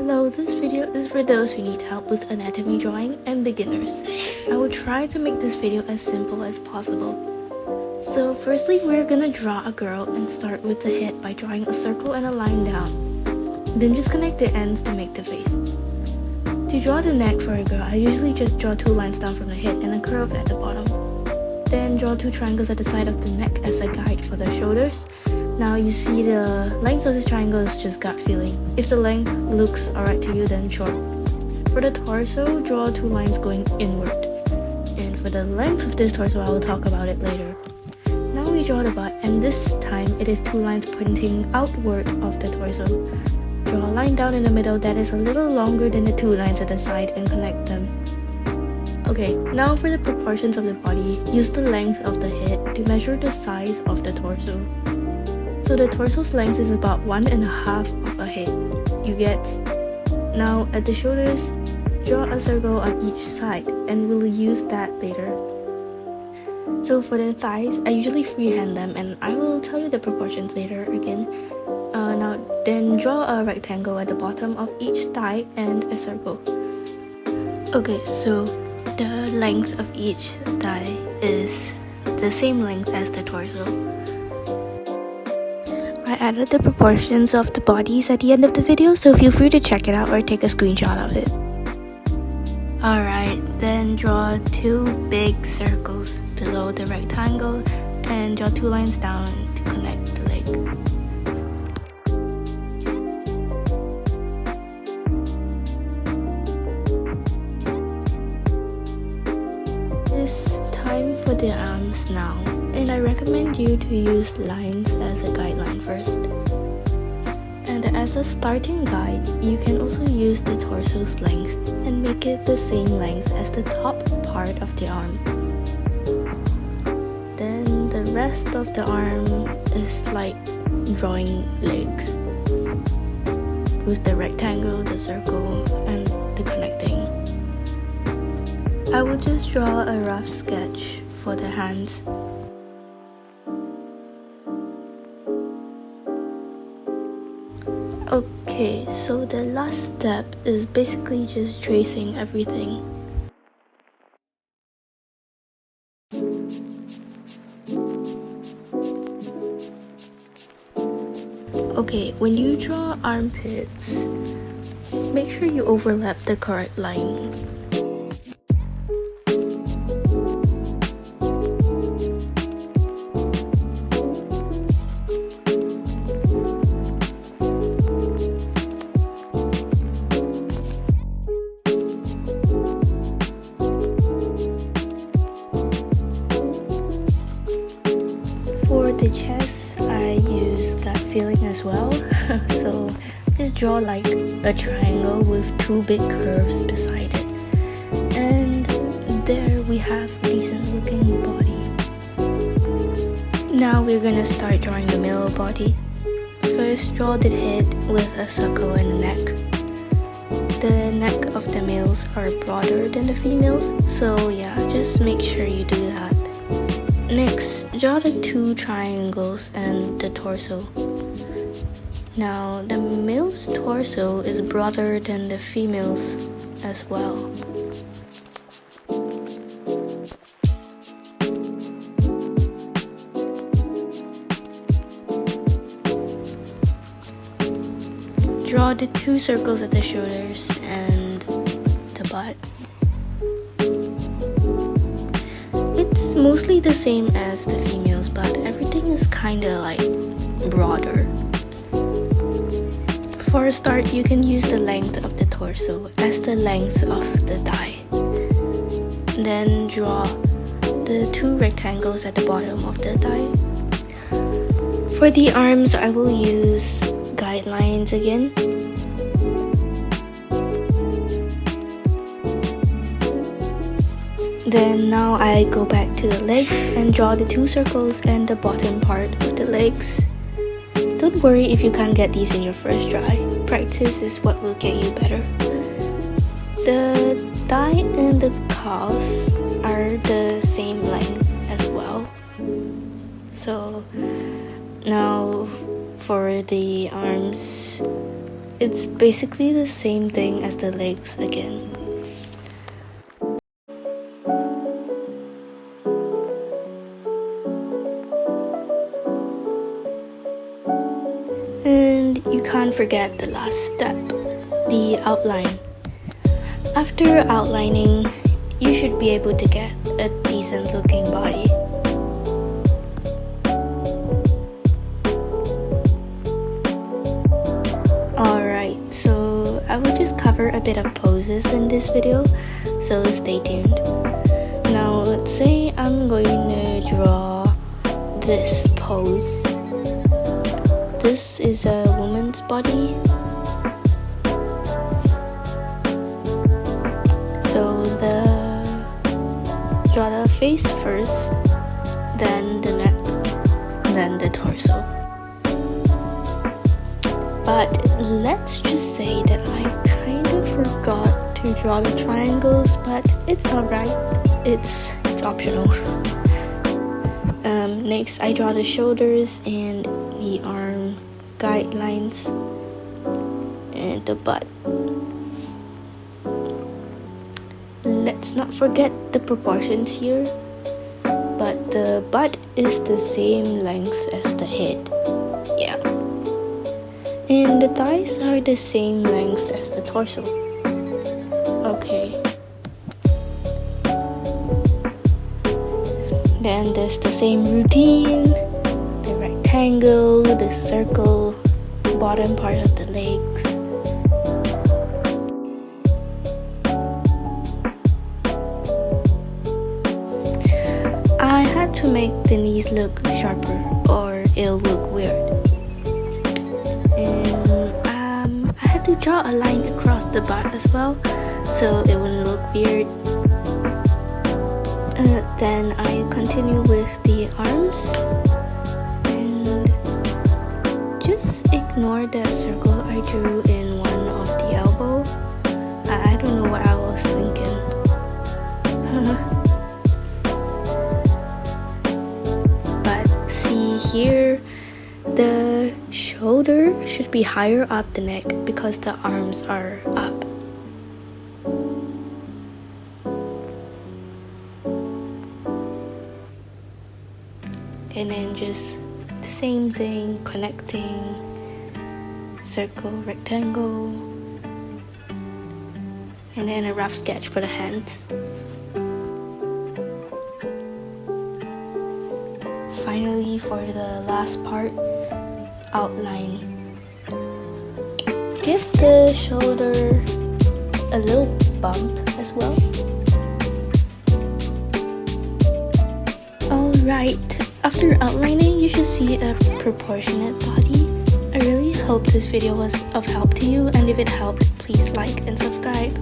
Hello, this video is for those who need help with anatomy drawing and beginners. I will try to make this video as simple as possible. So firstly, we're gonna draw a girl and start with the head by drawing a circle and a line down. Then just connect the ends to make the face. To draw the neck for a girl, I usually just draw 2 lines down from the head and a curve at the bottom. Then draw 2 triangles at the side of the neck as a guide for the shoulders. Now you see the length of this triangle is just gut feeling. If the length looks alright to you, then sure. For the torso, draw 2 lines going inward. And for the length of this torso, I will talk about it later. Now we draw the butt, and this time it is 2 lines pointing outward of the torso. Draw a line down in the middle that is a little longer than the 2 lines at the side and connect them. Okay, now for the proportions of the body, use the length of the head to measure the size of the torso. So the torso's length is about 1.5 of a head. You get? Now at the shoulders, draw a circle on each side and we'll use that later. So for the thighs, I usually freehand them and I will tell you the proportions later again. Now then draw a rectangle at the bottom of each thigh and a circle. Okay, so the length of each thigh is the same length as the torso. I added the proportions of the bodies at the end of the video, so feel free to check it out or take a screenshot of it. Alright, then draw 2 big circles below the rectangle and draw 2 lines down to connect the leg. It's time for the arms now, and I recommend you to use lines as a guideline first. And as a starting guide, you can also use the torso's length and make it the same length as the top part of the arm. Then the rest of the arm is like drawing legs with the rectangle, the circle, and the connecting. I will just draw a rough sketch for the hands. Okay, so the last step is basically just tracing everything. Okay, when you draw armpits, make sure you overlap the correct line. For the chest, I use gut feeling as well. So just draw like a triangle with 2 big curves beside it. And there we have a decent looking body. Now we're gonna start drawing the male body. First, draw the head with a circle and a neck. The neck of the males are broader than the females, so yeah, just make sure you do that. Next, draw the 2 triangles and the torso. Now, the male's torso is broader than the female's as well. Draw the 2 circles at the shoulders and the butt. It's mostly the same as the females, but everything is kinda like broader. For a start, you can use the length of the torso as the length of the thigh. Then draw the 2 rectangles at the bottom of the thigh. For the arms, I will use guidelines again. Then now I go back to the legs and draw the 2 circles and the bottom part of the legs. Don't worry if you can't get these in your first try. Practice is what will get you better. The thigh and the calves are the same length as well. So now for the arms, it's basically the same thing as the legs again. And you can't forget the last step, the outline. After outlining, you should be able to get a decent looking body. Alright, so I will just cover a bit of poses in this video, so stay tuned. Now let's say I'm going to draw this pose. This is a woman's body. So draw the face first, then the neck, then the torso. But let's just say that I kind of forgot to draw the triangles, but it's alright, it's optional. Next, I draw the shoulders and the arm guidelines and the butt. Let's not forget the proportions here, but the butt is the same length as the head. Yeah. And the thighs are the same length as the torso. Okay. Then there's the same routine, the rectangle, the circle, bottom part of the legs. I had to make the knees look sharper or it'll look weird. And I had to draw a line across the butt as well, so it wouldn't look weird. Then I continue with the arms, and just ignore that circle I drew in one of the elbow. I don't know what I was thinking. But see here, the shoulder should be higher up the neck because the arms are up. And then just the same thing, connecting, circle, rectangle, and then a rough sketch for the hands. Finally, for the last part, outline. Give the shoulder a little bump as well. Alright, after outlining, you should see a proportionate body. I really hope this video was of help to you, and if it helped, please like and subscribe.